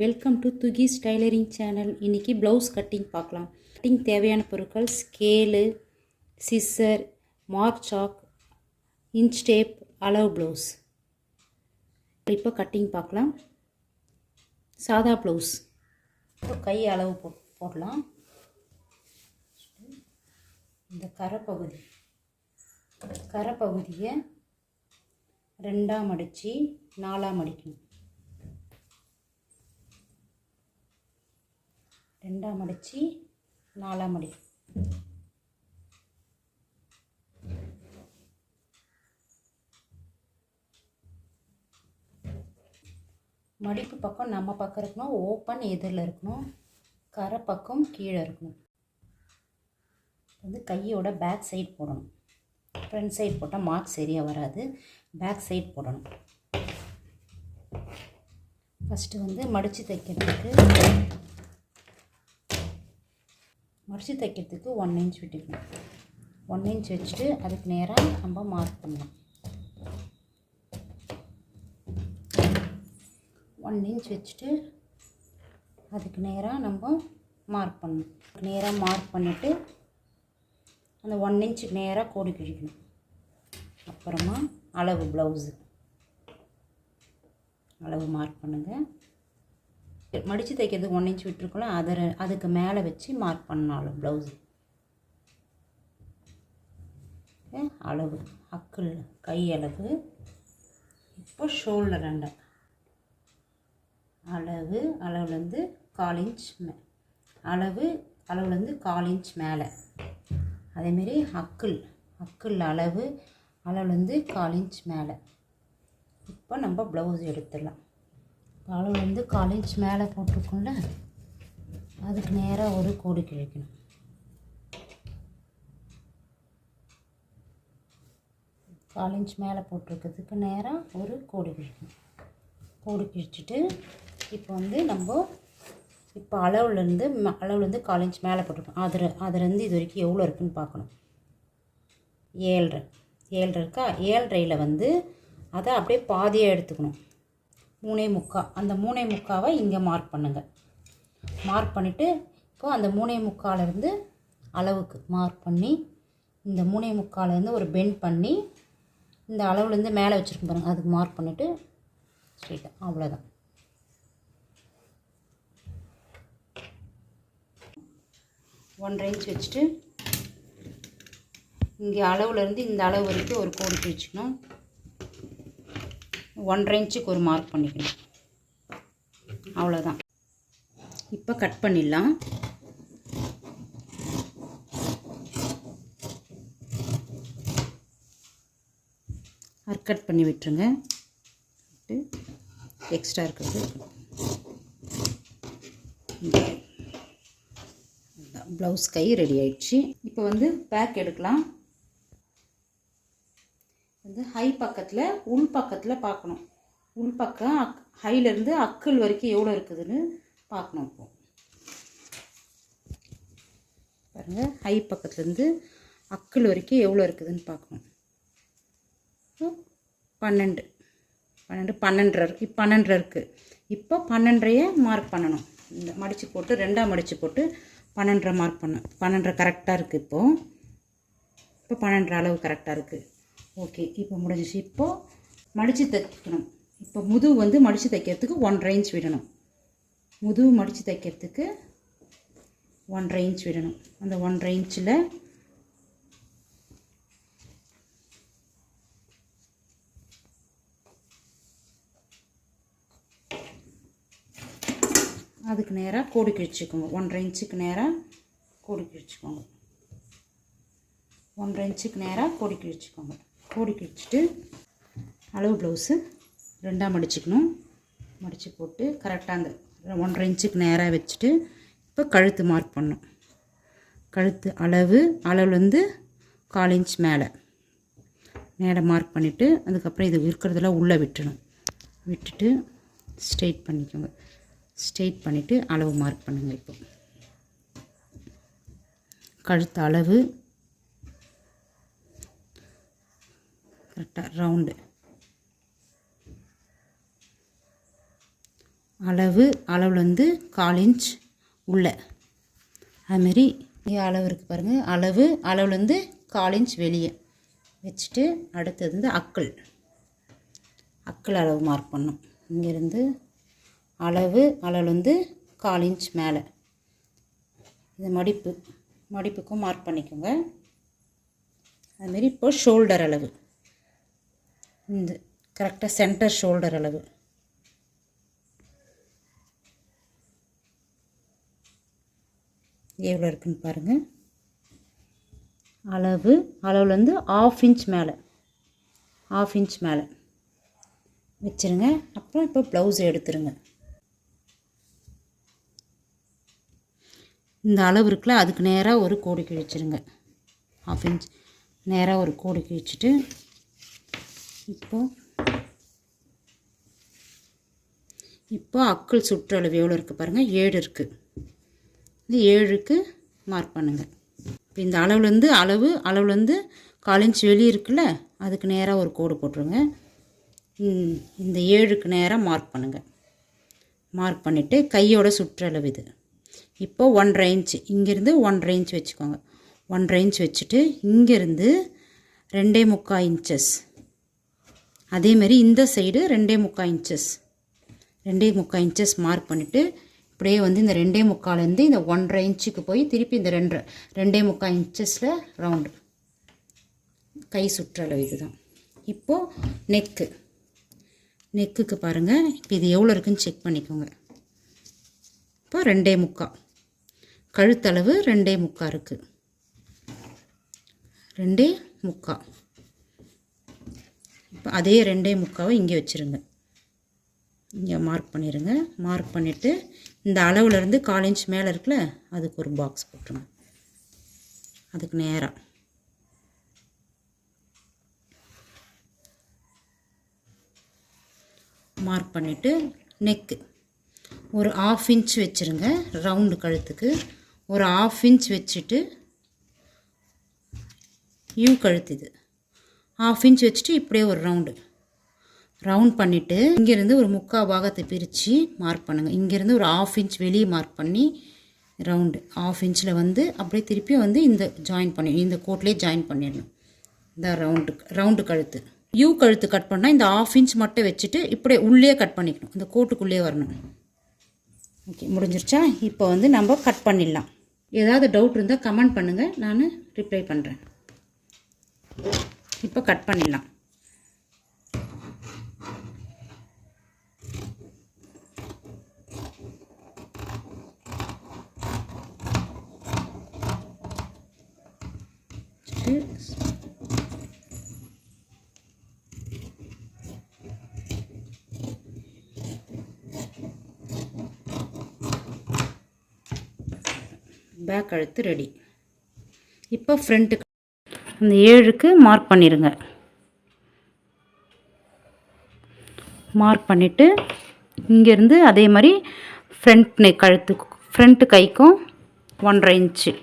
Welcome to துகிஸ் tailoring channel. இன்றைக்கி blouse cutting பார்க்கலாம். கட்டிங் தேவையான பொருட்கள் scale, scissor, mark chalk, inch tape, அளவு ப்ளவுஸ். இப்போ கட்டிங் பார்க்கலாம். சாதா ப்ளவுஸ் இப்போ கை அளவு போடலாம். இந்த கரைப்பகுதியை 2ஆக மடித்து 4ஆக மடிக்கணும். 2ஆக மடித்து 4ஆக மடிக்கணும். மடிப்பு பக்கம் நம்ம பக்கம் இருக்கணும், ஓப்பன் எதிரில் இருக்கணும், கரை பக்கம் கீழே இருக்கணும். வந்து கையோட பேக் சைடு போடணும். ஃப்ரண்ட் சைடு போட்டால் மார்க் சரியாக வராது, பேக் சைடு போடணும். ஃபஸ்ட்டு வந்து மடித்து தைக்கிறதுக்கு 1 இன்ச் விட்டுக்கணும். 1 இன்ச் வச்சுட்டு அதுக்கு நேராக நம்ம மார்க் பண்ணலாம். 1 இன்ச் வச்சுட்டு அதுக்கு நேராக நம்ம மார்க் பண்ணணும். நேராக மார்க் பண்ணிவிட்டு அந்த 1 இன்ச்சுக்கு நேராக கோடி கிழிக்கணும். அப்புறமா அளவு ப்ளவுஸு அளவு மார்க் பண்ணுங்கள். மடித்து தைக்கிறதுக்கு 1 இன்ச் விட்டுருக்கோம், அதுக்கு மேலே வச்சு மார்க் பண்ணாலும் ப்ளவுஸு அளவு அக்கிள் கை அளவு. இப்போ ஷோல்டர் ரெண்டை அளவுலேருந்து 1/4 இன்ச் அளவுலேருந்து 1/4 இன்ச் மேலே. அதேமாரி அக்கிள் அளவுலேருந்து 1/4 இன்ச் மேலே. இப்போ நம்ம ப்ளவுஸ் எடுத்துடலாம். அளவுலேருந்து 1/4 இன்ச் மேலே போட்டிருக்கோம்ல, அதுக்கு நேராக ஒரு கோடு கிழிக்கணும். கால் இன்ச் மேலே போட்டிருக்கிறதுக்கு நேராக ஒரு கோடு கிழிக்கணும். கோடு கிழிச்சிட்டு இப்போ வந்து நம்ம அளவுலேருந்து 1/4 இன்ச் மேலே போட்டிருக்கோம். அதுலேருந்து இது வரைக்கும் எவ்வளோ இருக்குதுன்னு பார்க்கணும். 7.5 இருக்கா? 7.5ல் வந்து அதை அப்படியே பாதியாக எடுத்துக்கணும். 3.25 அந்த 3.25 இங்கே மார்க் பண்ணுங்கள். மார்க் பண்ணிவிட்டு இப்போது அந்த 3.25லேருந்து அளவுக்கு மார்க் பண்ணி இந்த 3.25லேருந்து ஒரு பெண்ட் பண்ணி இந்த அளவுலேருந்து மேலே வச்சுருக்கோம் பாருங்கள், அதுக்கு மார்க் பண்ணிவிட்டு ஸ்ட்ரெயிட்டாக அவ்வளோதான். ஒன்றரை இன்ச் வச்சுட்டு இங்கே அளவுலேருந்து இந்த அளவு வரைக்கும் ஒரு கோடு கிழிச்சிக்கணும். 1/2 இன்ச்சுக்கு ஒரு மார்க் பண்ணிக்கணும். அவ்வளோதான். இப்போ கட் பண்ணிடலாம். கட் பண்ணி விட்டுருங்க. எக்ஸ்ட்ரா இருக்கிறது ப்ளவுஸ் கை ரெடி ஆயிடுச்சு. இப்போ வந்து பேக் எடுக்கலாம். வந்து ஹை பக்கத்தில் உள் பக்கத்தில் பார்க்கணும். உள் பக்கம் ஹைலேருந்து அக்கிள் வரைக்கும் எவ்வளோ இருக்குதுன்னு பார்க்கணும். இப்போ பாருங்கள், ஹை பக்கத்துலேருந்து அக்கிள் வரைக்கும் எவ்வளோ இருக்குதுன்னு பார்க்கணும். 12 இருக்குது. இப்போ 12.5 மார்க் பண்ணணும். இந்த மடித்து போட்டு 2ஆக மடித்து போட்டு 12.5 மார்க் பண்ண 12.5 கரெக்டாக இருக்குது. இப்போ 12.5 அளவு கரெக்டாக இருக்குது. ஓகே, இப்போ முடிஞ்சிச்சு. இப்போது மடித்து தைக்கணும். இப்போ முதுகு வந்து மடித்து தைக்கிறதுக்கு 1/2 இன்ச் விடணும். முதுகு மடித்து தைக்கிறதுக்கு 1/2 இன்ச் விடணும். அந்த 1/2 இன்ச்சில் அதுக்கு நேராக கோடு கிழிச்சிக்கோங்க. 1/2 இன்ச்சுக்கு நேராக கோடு கிழிச்சிக்கோங்க. 1/2 இன்ச்சுக்கு நேராக கோடு கிழிச்சிக்கோங்க. கோடு கிழிச்சிட்டு அளவு ப்ளவுஸு 2ஆக மடிச்சுக்கணும். மடித்து போட்டு கரெக்டாக அந்த 1/2 இன்ச்சுக்கு நேராக வச்சுட்டு இப்போ கழுத்து மார்க் பண்ணணும். கழுத்து அளவுலேருந்து 1/4 இன்ச் மேலே மார்க் பண்ணிவிட்டு அதுக்கப்புறம் இது இருக்கிறதெல்லாம் உள்ளே விட்டுட்டு ஸ்ட்ரெயிட் பண்ணிக்கோங்க. ஸ்ட்ரெயிட் பண்ணிவிட்டு அளவு மார்க் பண்ணுங்கள். இப்போ கழுத்து அளவு கரெக்டாக ரவுண்டு அளவுலேருந்து 1/4 இன்ச் உள்ள அதுமாரி அளவு இருக்குது பாருங்கள். அளவுலேருந்து 1/4 இன்ச் வெளியே வச்சுட்டு அடுத்தது வந்து அக்கள் அளவு மார்க் பண்ணணும். இங்கேருந்து அளவுலேருந்து 1/4 இன்ச் மேலே இந்த மடிப்புக்கும் மார்க் பண்ணிக்கோங்க. அதுமாரி இப்போ ஷோல்டர் அளவு இந்த கரெக்டாக சென்டர் ஷோல்டர் அளவு எவ்வளோ இருக்குன்னு பாருங்கள். அளவுலேருந்து 1/2 இன்ச் மேலே வச்சுருங்க. அப்புறம் இப்போ ப்ளவுஸ் எடுத்துருங்க. இந்த அளவு இருக்குல்ல, அதுக்கு நேராக ஒரு கோடு கிழிச்சிருங்க. 1/2 இன்ச் நேராக ஒரு கோடு கிழிச்சிட்டு இப்போ அக்கள் சுற்றளவு எவ்வளோ இருக்குது பாருங்கள். 7 இருக்குது. இந்த 7க்கு மார்க் பண்ணுங்கள். இப்போ இந்த அளவுலேருந்து 1/4 இன்ச் வெளியே இருக்குல்ல, அதுக்கு நேராக ஒரு கோடு போட்டுருங்க. இந்த 7க்கு நேராக மார்க் பண்ணுங்கள். மார்க் பண்ணிவிட்டு கையோட சுற்றளவு இது. இப்போ 1/2 இன்ச் இங்கேருந்து 1/2 இன்ச் வச்சுக்கோங்க. 1/2 இன்ச் வச்சுட்டு இங்கேருந்து 2.25 இன்ச்சஸ். அதேமாரி இந்த சைடு 2.25 இன்ச்சஸ் மார்க் பண்ணிவிட்டு இப்படியே வந்து இந்த 2.25 இந்த 1/2 இன்ச்சுக்கு போய் திருப்பி இந்த 2.25 இன்ச்சஸில் ரவுண்டு கை சுற்றளவு இதுதான். இப்போது நெக்குக்கு பாருங்கள். இப்போ இது எவ்வளோ இருக்குதுன்னு செக் பண்ணிக்கோங்க. இப்போ 2.25 கழுத்தளவு 2.25 இருக்குது. 2.25 இப்போ அதே 2.25 இங்கே வச்சுருங்க. இங்கே மார்க் பண்ணிடுங்க. மார்க் பண்ணிவிட்டு இந்த அளவுலேருந்து 1/4 இன்ச் மேலே இருக்குல்ல, அதுக்கு ஒரு பாக்ஸ் போட்டுருங்க. அதுக்கு நேராக மார்க் பண்ணிவிட்டு நெக்கு ஒரு 1/2 இன்ச் வச்சுருங்க. ரவுண்டு கழுத்துக்கு ஒரு 1/2 இன்ச் வச்சுட்டு யூ கழுத்து இது 1/2 இன்ச் வச்சுட்டு இப்படியே ஒரு ரவுண்ட் பண்ணிவிட்டு இங்கேருந்து ஒரு 3/4 பாகத்தை பிரித்து மார்க் பண்ணுங்கள். இங்கேருந்து ஒரு 1/2 இன்ச் வெளியே மார்க் பண்ணி ரவுண்டு 1/2 இன்ச்சில் வந்து அப்படியே திருப்பி வந்து இந்த இந்த கோட்லேயே ஜாயின் பண்ணிடணும். இந்த ரவுண்டு கழுத்து யூ கழுத்து கட் பண்ணால் இந்த 1/2 இன்ச் மட்டும் வச்சுட்டு இப்படியே உள்ளே கட் பண்ணிக்கணும். இந்த கோட்டுக்குள்ளே வரணும். ஓகே, முடிஞ்சிருச்சா? இப்போ வந்து நம்ம கட் பண்ணிடலாம். ஏதாவது டவுட் இருந்தால் கமெண்ட் பண்ணுங்கள், நான் ரிப்ளை பண்ணுறேன். இப்போ கட் பண்ணிடலாம். பேக் கழுத்து ரெடி. இப்போ ஃப்ரண்ட்டுக்கு அந்த 7க்கு மார்க் பண்ணிடுங்க. மார்க் பண்ணிவிட்டு இங்கேருந்து அதே மாதிரி ஃப்ரண்ட்டு கைக்கும் 1/2 இன்ச்சு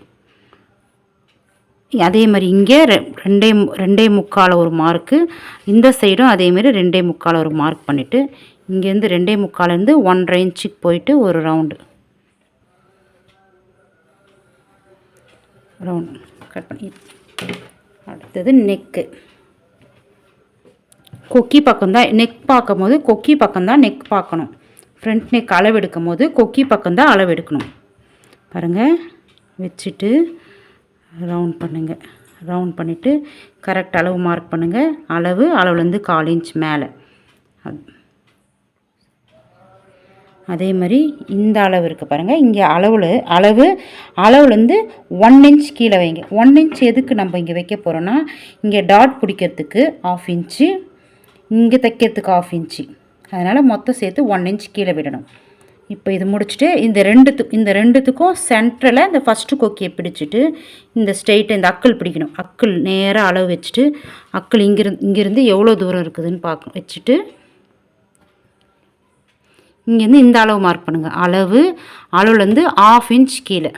அதே மாதிரி இங்கே 2.25 ஒரு மார்க்கு. இந்த சைடும் அதேமாரி 2.25 ஒரு மார்க் பண்ணிவிட்டு இங்கேருந்து 2.25 1/2 இன்ச்சுக்கு போயிட்டு ஒரு ரவுண்டு கட் பண்ணி அடுத்தது கொக்கி பக்கம்தான் நெக் பார்க்கும் போது கொக்கி பக்கம்தான் நெக் பார்க்கணும். ஃப்ரண்ட் நெக் அளவு எடுக்கும் போது கொக்கி பக்கம்தான் அளவு எடுக்கணும். பாருங்கள், வச்சுட்டு ரவுண்ட் பண்ணுங்கள். ரவுண்ட் பண்ணிவிட்டு கரெக்ட் அளவு மார்க் பண்ணுங்கள். அளவுலேருந்து 1/4 இன்ச் மேலே. அதே மாதிரி இந்த அளவு இருக்குது பாருங்கள். இங்கே அளவுலேருந்து 1 இன்ச் கீழே வைங்க. 1 இன்ச் எதுக்கு நம்ம இங்கே வைக்க போகிறோன்னா, இங்கே டாட் பிடிக்கிறதுக்கு 1/2 இன்ச்சு, இங்கே தைக்கிறதுக்கு 1/2 இன்ச்சு. அதனால் மொத்தம் சேர்த்து 1 இன்ச் கீழே விடணும். இப்போ இது முடிச்சுட்டு இந்த ரெண்டுத்துக்கும் சென்டரில் இந்த ஃபஸ்ட்டு கொக்கியை பிடிச்சிட்டு இந்த ஸ்ட்ரெயிட்டை இந்த அக்கிள் பிடிக்கணும். அக்கிள் நேராக அளவு வச்சுட்டு அக்கிள் இங்கேருந்து எவ்வளோ தூரம் இருக்குதுன்னு பார்க்கணும். வச்சுட்டு இங்கேருந்து இந்த அளவு மார்க் பண்ணுங்கள். அளவுலேருந்து 1/2 இன்ச் கீழே.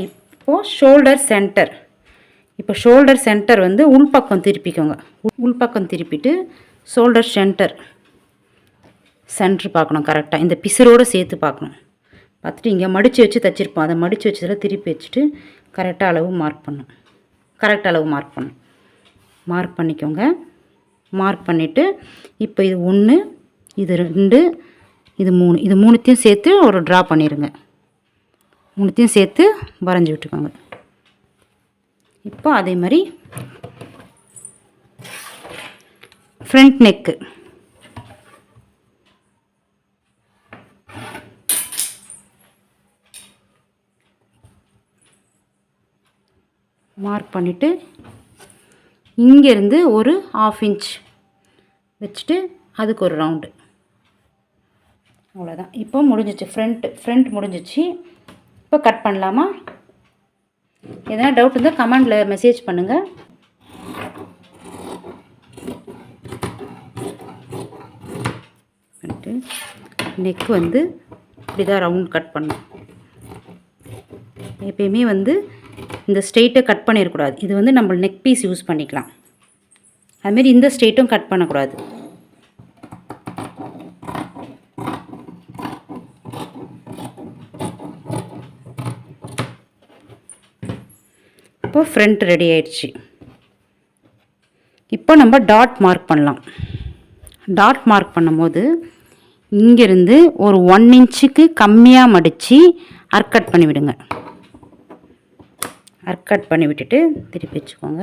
இப்போது ஷோல்டர் சென்டர் வந்து உள்பக்கம் திருப்பிக்கோங்க. உள்பக்கம் திருப்பிட்டு ஷோல்டர் சென்ட்ரு பார்க்கணும் கரெக்டாக, இந்த பிசரோடு சேர்த்து பார்க்கணும். பார்த்துட்டு இங்கே மடித்து வச்சு தைச்சிருப்போம், அதை மடித்து வச்சதில் திருப்பி வச்சுட்டு கரெக்டாக அளவு மார்க் பண்ணணும். கரெக்ட் அளவு மார்க் பண்ணணும். மார்க் பண்ணிக்கோங்க. மார்க் பண்ணிவிட்டு இப்போ இது 1, இது 2, இது 3, இது 3த்தையும் சேர்த்து ஒரு ட்ரா பண்ணிடுங்க. 3த்தையும் சேர்த்து வரைஞ்சி விட்டுக்கோங்க. இப்போ அதே மாதிரி ஃப்ரண்ட் நெக்கு மார்க் பண்ணிவிட்டு இங்கேருந்து ஒரு 1/2 இன்ச் வச்சுட்டு அதுக்கு ஒரு ரவுண்டு. அவ்வளோதான். இப்போ முடிஞ்சிச்சு. ஃப்ரண்ட் முடிஞ்சிச்சு. இப்போ கட் பண்ணலாமா? எதனா டவுட் இருந்தால் கமெண்டில் மெசேஜ் பண்ணுங்கள். நெக் வந்து இப்படி தான் ரவுண்ட் கட் பண்ணணும். எப்பயுமே வந்து இந்த ஸ்ட்ரெயிட்டை கட் பண்ணிடக்கூடாது. இது வந்து நம்ம நெக் பீஸ் யூஸ் பண்ணிக்கலாம். அதுமாரி இந்த ஸ்ட்ரெயிட்டும் கட் பண்ணக்கூடாது. இப்போ ஃப்ரண்ட் ரெடி ஆயிடுச்சு. இப்போ நம்ம டாட் மார்க் பண்ணலாம். டாட் மார்க் பண்ணும்போது இங்கேருந்து ஒரு 1 இன்ச்சுக்கு கம்மியாக மடித்து அர்க்கட் பண்ணி விடுங்க. அர்க்கட் பண்ணி விட்டுட்டு திருப்பி வச்சுக்கோங்க.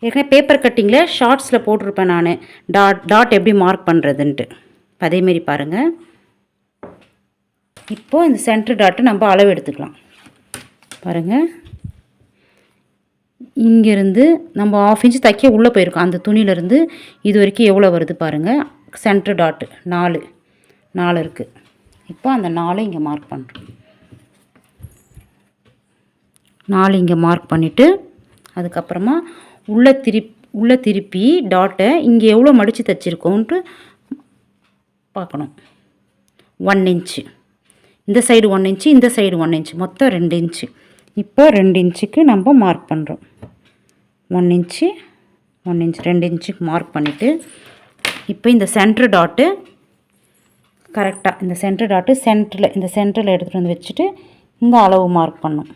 ஏற்கனவே பேப்பர் கட்டிங்கில் ஷார்ட்ஸில் போட்டிருப்பேன் நான் டாட் எப்படி மார்க் பண்ணுறதுன்ட்டு. அதேமாரி பாருங்கள். இப்போது இந்த சென்டர் டாட்டு நம்ம அளவு எடுத்துக்கலாம். பாருங்கள், இங்கேருந்து நம்ம 1/2 இன்ச்சு தைக்க உள்ளே போயிருக்கோம். அந்த துணியிலேருந்து இது வரைக்கும் எவ்வளோ வருது பாருங்கள். சென்டர் டாட்டு 4 இருக்குது. இப்போ அந்த 4 இங்கே மார்க் பண்ணுறோம். 4 இங்கே மார்க் பண்ணிவிட்டு அதுக்கப்புறமா உள்ளே திருப்பி டாட்டை இங்கே எவ்வளோ மடித்து தைச்சிருக்கோன்ட்டு பார்க்கணும். 1 இன்ச்சு இந்த சைடு, 1 இன்ச்சு இந்த சைடு, 1 இன்ச்சு, மொத்தம் 2 இன்ச்சு. இப்போ 2 இன்ச்சுக்கு நம்ம மார்க் பண்ணுறோம். 1 இன்ச்சு 1 இன்ச் 2 இன்ச்சுக்கு மார்க் பண்ணிவிட்டு இப்போ இந்த சென்ட்ரு டாட்டு கரெக்டாக இந்த சென்ட்ரு டாட்டு இந்த சென்டரில் எடுத்துகிட்டு வந்து வச்சுட்டு இந்த அளவு மார்க் பண்ணணும்.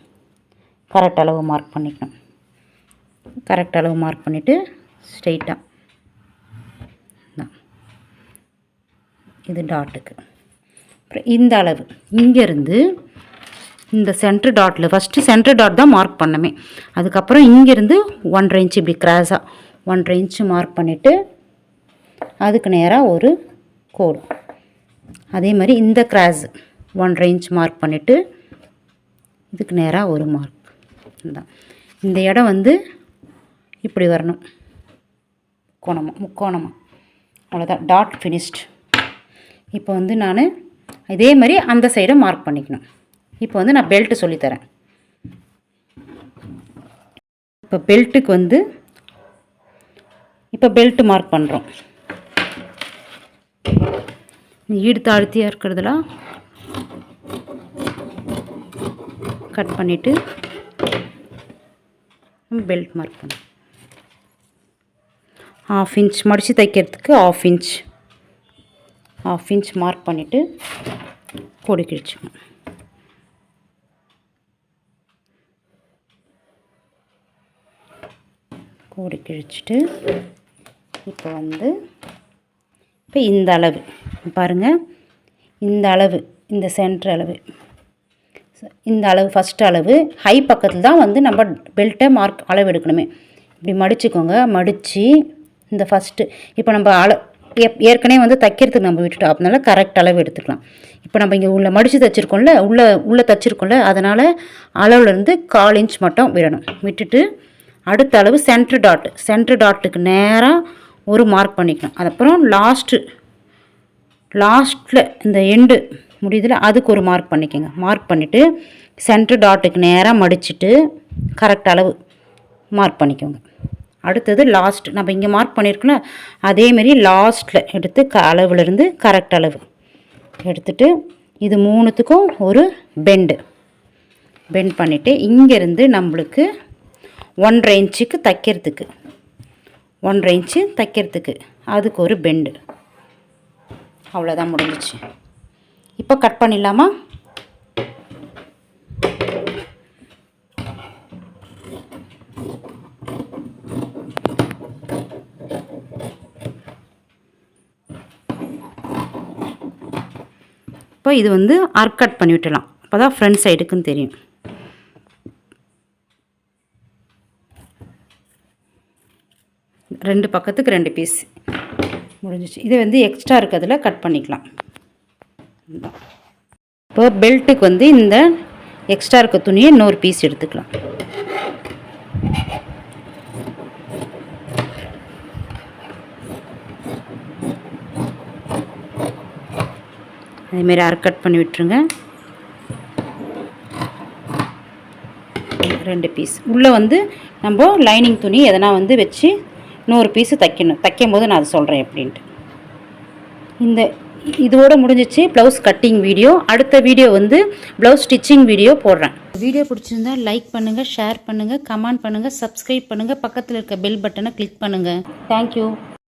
கரெக்ட் அளவு மார்க் பண்ணிக்கணும். கரெக்ட் அளவு மார்க் பண்ணிவிட்டு ஸ்ட்ரெயிட்டாக இது டாட்டுக்கு அப்புறம் இந்த அளவு இங்கேருந்து இந்த சென்ட்ரு டாட்டில் ஃபஸ்ட்டு சென்ட்ரு டாட் தான் மார்க் பண்ணமே. அதுக்கப்புறம் இங்கேருந்து 1.5 இன்ச்சு இப்படி கிராஸாக 1.5 இன்ச்சு மார்க் பண்ணிவிட்டு அதுக்கு நேராக ஒரு கோடு. அதே மாதிரி இந்த கிராஸ் 1.5 இன்ச் மார்க் பண்ணிவிட்டு இதுக்கு நேராக ஒரு மார்க் தான். இந்த இடம் வந்து இப்படி வரணும், முக்கோணமாக. அவ்வளோதான், டாட் ஃபினிஷ்ட். இப்போ வந்து நான் இதே மாதிரி அந்த சைடை மார்க் பண்ணிக்கணும். இப்போ வந்து நான் பெல்ட்டு சொல்லித்தரேன். இப்போ பெல்ட்டுக்கு வந்து இப்போ பெல்ட்டு மார்க் பண்ணுறோம். ஈடு தாழ்த்தியாக இருக்கிறதுலாம் கட் பண்ணிவிட்டு பெல்ட் மார்க் பண்ணோம். 1/2 இன்ச் மடித்து தைக்கிறதுக்கு 1/2 இன்ச் மார்க் பண்ணிவிட்டு கோடு கிழிச்சுக்கணும். கோடு கிழிச்சிட்டு இப்போ வந்து இந்த அளவு பாருங்கள். இந்த அளவு இந்த சென்டர் அளவு, இந்த அளவு ஃபஸ்ட் அளவு ஹை பக்கத்தில் தான் வந்து நம்ம பெல்ட்டை மார்க் அளவு எடுக்கணுமே. இப்படி மடிச்சுக்கோங்க. மடித்து இந்த ஃபஸ்ட்டு இப்போ நம்ம ஏற்கனவே வந்து தைக்கிறதுக்கு நம்ம விட்டுட்டோம். அதனால கரெக்ட் அளவு எடுத்துக்கலாம். இப்போ நம்ம இங்கே உள்ள மடித்து தைச்சிருக்கோம்ல, உள்ளே தைச்சிருக்கோம்ல, அதனால் அளவுலேருந்து 1/4 இன்ச் மட்டும் விடணும். விட்டுட்டு அடுத்த அளவு சென்ட்ரு டாட்டுக்கு நேராக ஒரு மார்க் பண்ணிக்கணும். அதுக்கப்புறம் லாஸ்ட்டில் இந்த எண்டு முடியுதில் அதுக்கு ஒரு மார்க் பண்ணிக்கோங்க. மார்க் பண்ணிவிட்டு சென்ட்ரு டாட்டுக்கு நேராக மடிச்சுட்டு கரெக்ட் அளவு மார்க் பண்ணிக்கோங்க. அடுத்தது லாஸ்ட் நம்ம இங்கே மார்க் பண்ணியிருக்கோம்ல, அதேமாரி லாஸ்ட்டில் எடுத்து அளவுலேருந்து கரெக்ட் அளவு எடுத்துகிட்டு இது 3த்துக்கும் ஒரு பெண்ட் பண்ணிவிட்டு இங்கேருந்து நம்மளுக்கு 1.5 இன்ச்சுக்கு தைக்கிறதுக்கு 1.5 இன்ச்சு தைக்கிறதுக்கு அதுக்கு ஒரு பெண்டு. அவ்வளோதான், முடிஞ்சிச்சு. இப்போ கட் பண்ணிடலாமா? இப்போ இது வந்து ஆர்க் கட் பண்ணி விட்டுலாம். அப்போ தான் ஃப்ரண்ட் சைடுக்குன்னு தெரியும். ரெண்டு பக்கத்துக்கு 2 பீஸ் முடிஞ்சிச்சு. இது வந்து எக்ஸ்ட்ரா இருக்கிறதுல கட் பண்ணிக்கலாம். இப்போ பெல்ட்டுக்கு வந்து இந்த எக்ஸ்ட்ரா இருக்க துணியை இன்னொரு பீஸ் எடுத்துக்கலாம். அதேமாரி ஆர்க் கட் பண்ணி விட்டுருங்க. 2 பீஸ் உள்ளே வந்து நம்ம லைனிங் துணி எதனா வந்து வச்சு இன்னொரு பீஸு தைக்கணும். தைக்கும் போது நான் அது சொல்கிறேன் எப்படின்ட்டு. இதோட முடிஞ்சிச்சு ப்ளவுஸ் கட்டிங் வீடியோ. அடுத்த வீடியோ வந்து ப்ளவுஸ் ஸ்டிச்சிங் வீடியோ போடுறேன். வீடியோ பிடிச்சிருந்தா லைக் பண்ணுங்கள், ஷேர் பண்ணுங்கள், கமெண்ட் பண்ணுங்கள், சப்ஸ்கிரைப் பண்ணுங்கள், பக்கத்தில் இருக்க பெல் பட்டனை கிளிக் பண்ணுங்கள். தேங்க்யூ.